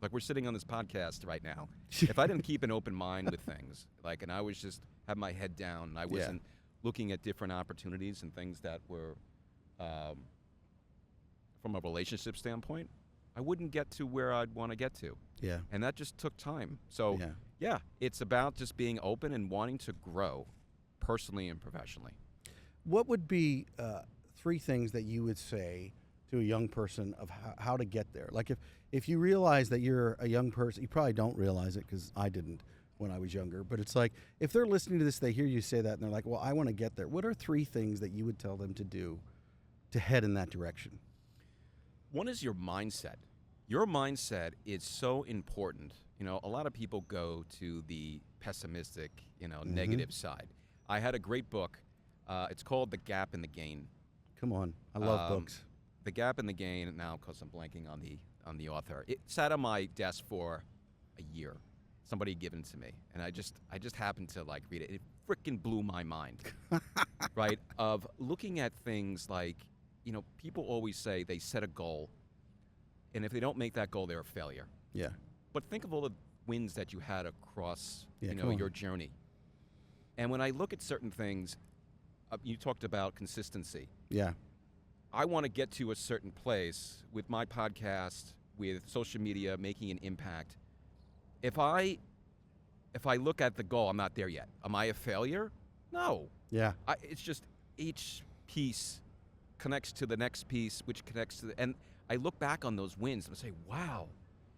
like we're sitting on this podcast right now. If I didn't keep an open mind with things, and I was just have my head down, and I wasn't looking at different opportunities and things that were, from a relationship standpoint, I wouldn't get to where I'd want to get to. Yeah. And that just took time. So, yeah, it's about just being open and wanting to grow personally and professionally. What would be 3 things that you would say to a young person of how to get there? Like if you realize that you're a young person, you probably don't realize it, because I didn't when I was younger, but it's like, if they're listening to this, they hear you say that, and they're like, well, I want to get there. What are 3 things that you would tell them to do to head in that direction? One is your mindset. Your mindset is so important. A lot of people go to the pessimistic, negative side. I had a great book. It's called The Gap and the Gain. Come on. I love books. The Gap and the Gain, now because I'm blanking on the author. It sat on my desk for a year. Somebody had given it to me, and I just happened to read it. It freaking blew my mind, right? Of looking at things like, people always say they set a goal, and if they don't make that goal, they're a failure. Yeah. But think of all the wins that you had across, Yeah, your journey. And when I look at certain things, you talked about consistency. Yeah. I want to get to a certain place with my podcast, with social media, making an impact. If I look at the goal, I'm not there yet. Am I a failure? No. Yeah. It's just each piece connects to the next piece, which connects to and I look back on those wins and I say, wow,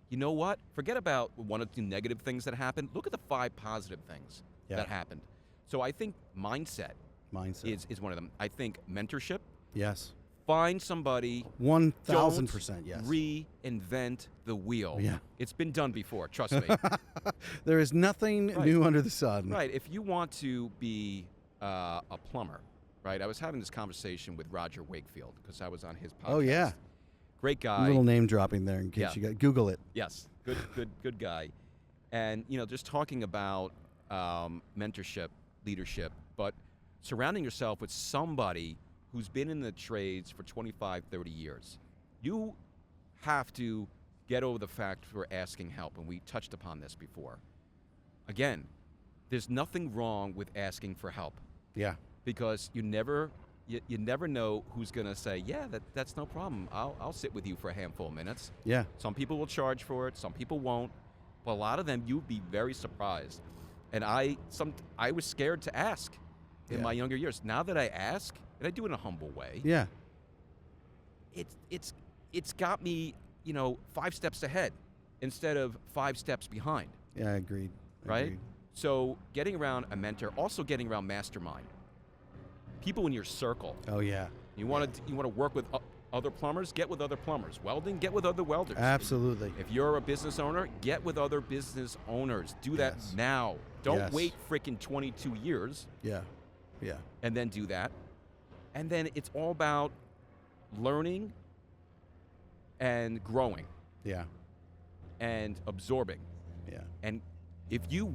you know what? Forget about 1 or 2 negative things that happened. Look at the 5 positive things that happened. So I think mindset is one of them. I think mentorship. Yes. Find somebody. 1,000%. Yes. Reinvent the wheel. Yeah. It's been done before. Trust me. There is nothing new under the sun. Right. If you want to be a plumber, right? I was having this conversation with Roger Wakefield because I was on his podcast. Oh yeah. Great guy. A little name dropping there in case you got Google it. Yes. Good guy. And just talking about mentorship, leadership, but surrounding yourself with somebody who's been in the trades for 25, 30 years. You have to get over the fact for asking help, and we touched upon this before. Again, there's nothing wrong with asking for help. Yeah. Because you never know who's going to say, yeah, that's no problem. I'll sit with you for a handful of minutes. Yeah. Some people will charge for it, some people won't. But a lot of them, you'd be very surprised. And I was scared to ask in my younger years. Now that I ask, and I do it in a humble way. Yeah. It's got me, 5 steps ahead instead of 5 steps behind. Yeah, I agreed. Right? So getting around a mentor, also getting around mastermind. People in your circle. Oh yeah. You want to work with other plumbers? Get with other plumbers. Welding? Get with other welders. Absolutely. If you're a business owner, get with other business owners. Do that now. Don't wait freaking 22 years. Yeah. Yeah. and then do that. And then it's all about learning and growing Yeah. and absorbing. Yeah. And if you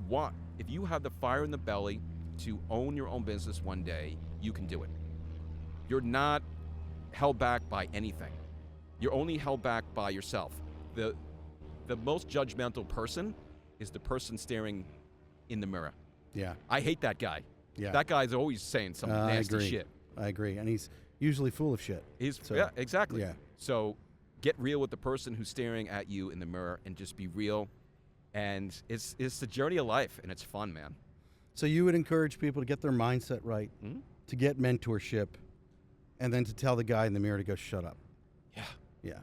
have the fire in the belly to own your own business one day, you can do it. You're not held back by anything. You're only held back by yourself. The most judgmental person is the person staring in the mirror. Yeah. I hate that guy. Yeah. That guy's always saying some nasty shit. I agree. And he's usually full of shit. Yeah, exactly. Yeah. So get real with the person who's staring at you in the mirror and just be real. And it's the journey of life, and it's fun, man. So you would encourage people to get their mindset right, Mm-hmm. to get mentorship, and then to tell the guy in the mirror to go shut up. Yeah. Yeah.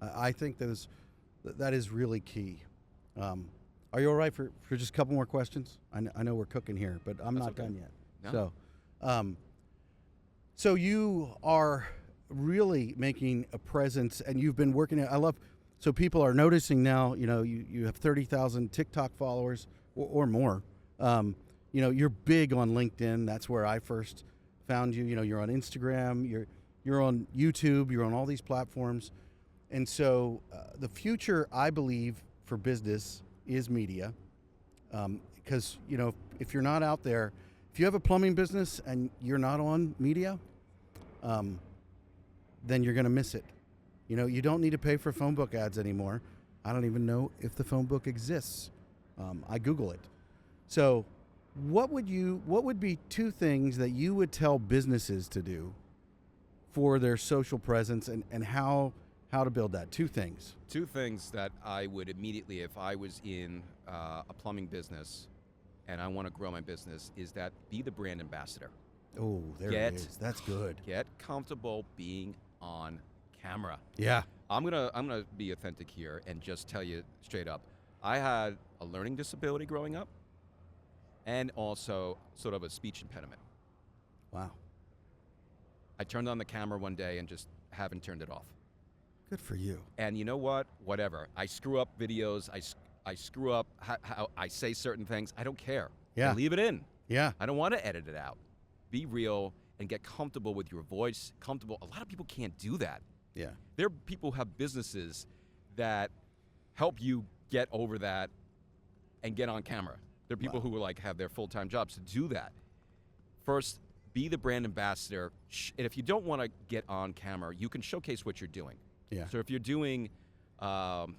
I think that is really key. Are you all right for just a couple more questions? I know we're cooking here, but I'm That's not okay. done yet. No. So you are really making a presence, and you've been working at, so people are noticing now, you have 30,000 TikTok followers or more. You're big on LinkedIn. That's where I first found you. You're on Instagram, you're on YouTube, you're on all these platforms. And so the future, I believe, for business is media. Because, if you're not out there, if you have a plumbing business and you're not on media, then you're going to miss it. You don't need to pay for phone book ads anymore. I don't even know if the phone book exists. I Google it. So what would be two things that you would tell businesses to do for their social presence and how to build that? Two things. Two things that I would immediately, if I was in a plumbing business and I want to grow my business, is that be the brand ambassador. Oh, there it is. That's good. Get comfortable being on camera. Yeah. I'm gonna be authentic here and just tell you straight up. I had a learning disability growing up, and also sort of a speech impediment. Wow. I turned on the camera one day and just haven't turned it off. Good for you. And you know what? Whatever. I screw up videos. I screw up how I say certain things. I don't care. Yeah. I leave it in. Yeah. I don't want to edit it out. Be real and get comfortable with your voice. Comfortable. A lot of people can't do that. Yeah. There are people who have businesses that help you get over that and get on camera. There are people who have their full-time jobs to do that. First, be the brand ambassador. And if you don't want to get on camera, you can showcase what you're doing. Yeah. So if you're doing, an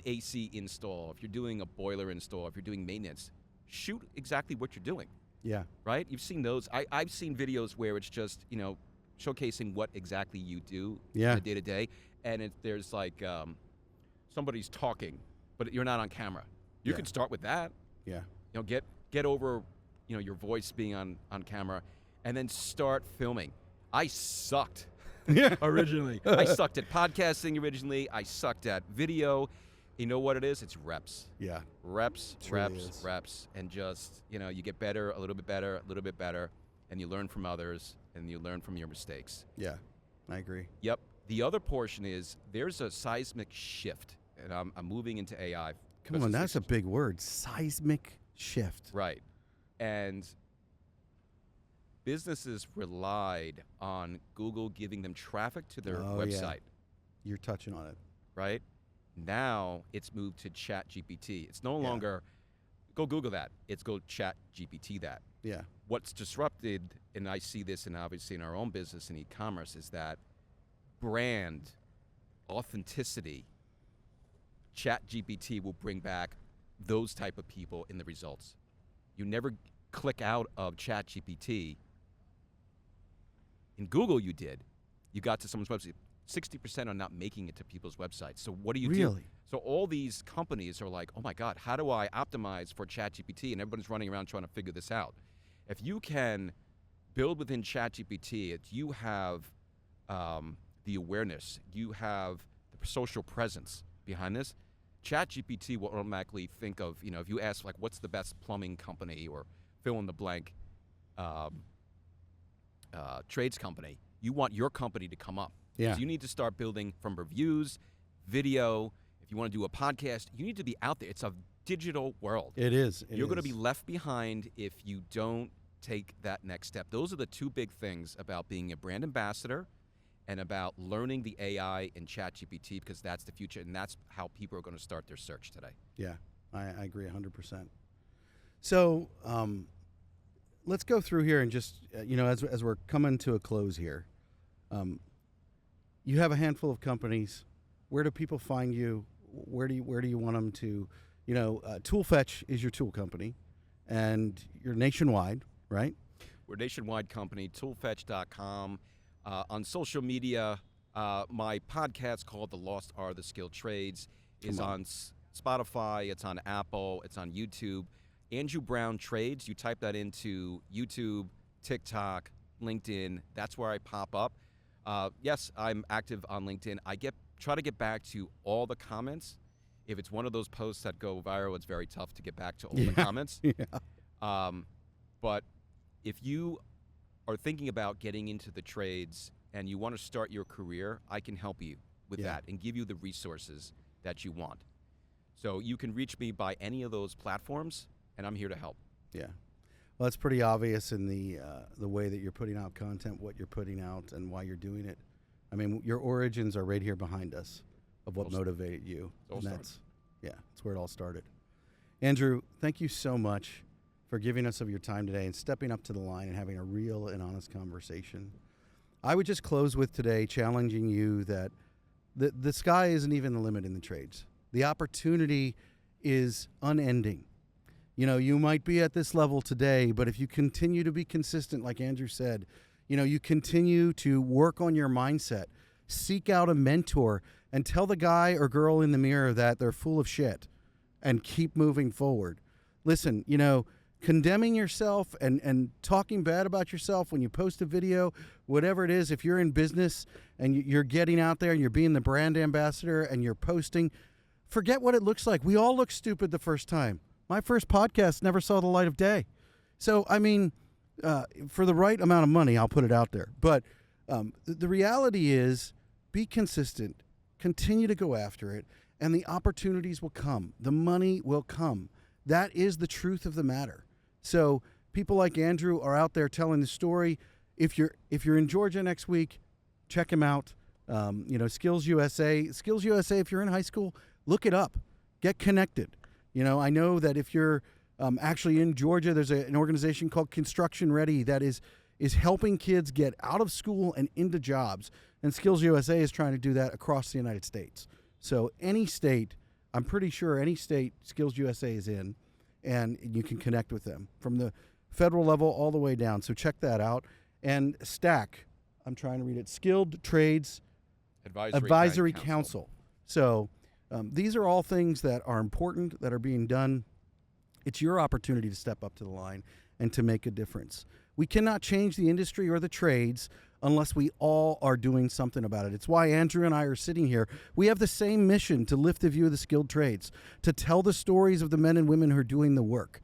AC install, if you're doing a boiler install, if you're doing maintenance, shoot exactly what you're doing. Yeah. Right? You've seen those. I've seen videos where it's just, showcasing what exactly you do Yeah. on a day-to-day. And there's somebody's talking, but you're not on camera. You Yeah. can start with that. Yeah. Get over, your voice being on camera, and then start filming. I sucked originally. I sucked at podcasting originally. I sucked at video. You know what it is? It's reps. Yeah. Reps, It really reps, is. reps, and just, you get better, a little bit better, a little bit better, and you learn from others, and you learn from your mistakes. Yeah. I agree. Yep. The other portion is there's a seismic shift, and I'm moving into AI. Come on, that's a big word. Seismic shift. Right. And businesses relied on Google giving them traffic to their website. You're touching on it. Right? Now it's moved to ChatGPT. It's no longer go Google that. It's go ChatGPT that. Yeah. What's disrupted, and I see this, and obviously in our own business in e-commerce, is that brand authenticity. ChatGPT will bring back those type of people in the results. You never click out of ChatGPT. In Google, you did. You got to someone's website. 60% are not making it to people's websites. So what do you do? Really? So all these companies are like, oh my God, how do I optimize for ChatGPT? And everybody's running around trying to figure this out. If you can build within ChatGPT, you have the awareness, you have the social presence behind this, ChatGPT will automatically think of, if you ask what's the best plumbing company or fill in the blank trades company, you want your company to come up. Yeah. So you need to start building from reviews, video. If you want to do a podcast, you need to be out there. It's a digital world. It is. You're going to be left behind if you don't take that next step. Those are the two big things about being a brand ambassador and about learning the AI and ChatGPT, because that's the future, and that's how people are going to start their search today. Yeah, I agree 100%. So let's go through here and just, as we're coming to a close here, you have a handful of companies. Where do people find you? Where do you want them to, ToolFetch is your tool company, and you're nationwide, right? We're a nationwide company, toolfetch.com. On social media, my podcast called The Lost Art of the Skilled Trades is on Spotify, it's on Apple, it's on YouTube. Andrew Brown Trades, you type that into YouTube, TikTok, LinkedIn, that's where I pop up. Yes, I'm active on LinkedIn. I try to get back to all the comments. If it's one of those posts that go viral, it's very tough to get back to all the comments. Yeah. But if you are thinking about getting into the trades and you want to start your career, I can help you with that and give you the resources that you want. So you can reach me by any of those platforms, and I'm here to help. Yeah. Well, it's pretty obvious in the way that you're putting out content, what you're putting out, and why you're doing it. I mean, your origins are right here behind us of what motivated you. And that's where it all started. Andrew, thank you so much for giving us of your time today and stepping up to the line and having a real and honest conversation. I would just close with today challenging you that the sky isn't even the limit in the trades. The opportunity is unending. You might be at this level today, but if you continue to be consistent, like Andrew said, you continue to work on your mindset, seek out a mentor, and tell the guy or girl in the mirror that they're full of shit and keep moving forward. Listen, condemning yourself and talking bad about yourself when you post a video, whatever it is, if you're in business and you're getting out there and you're being the brand ambassador and you're posting, forget what it looks like. We all look stupid the first time. My first podcast never saw the light of day. So, I mean, for the right amount of money, I'll put it out there. But the reality is, be consistent, continue to go after it, and the opportunities will come. The money will come. That is the truth of the matter. So people like Andrew are out there telling the story. If you're in Georgia next week, check him out. Skills USA. Skills USA, if you're in high school, look it up. Get connected. I know that if you're actually in Georgia, there's an organization called Construction Ready that is helping kids get out of school and into jobs. And Skills USA is trying to do that across the United States. So any state, I'm pretty sure any state Skills USA is in, and you can connect with them from the federal level all the way down. So check that out. And STAC, I'm trying to read it, Skilled Trades Advisory Council. So these are all things that are important, that are being done. It's your opportunity to step up to the line and to make a difference. We cannot change the industry or the trades unless we all are doing something about it. It's why Andrew and I are sitting here. We have the same mission to lift the view of the skilled trades, to tell the stories of the men and women who are doing the work.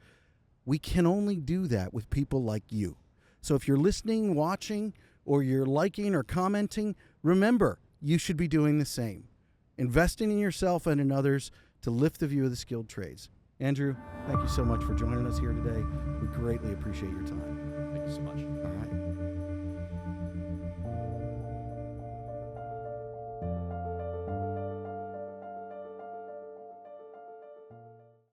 We can only do that with people like you. So if you're listening, watching, or you're liking or commenting, remember, you should be doing the same. Investing in yourself and in others to lift the view of the skilled trades. Andrew, thank you so much for joining us here today. We greatly appreciate your time. Thank you so much. All right.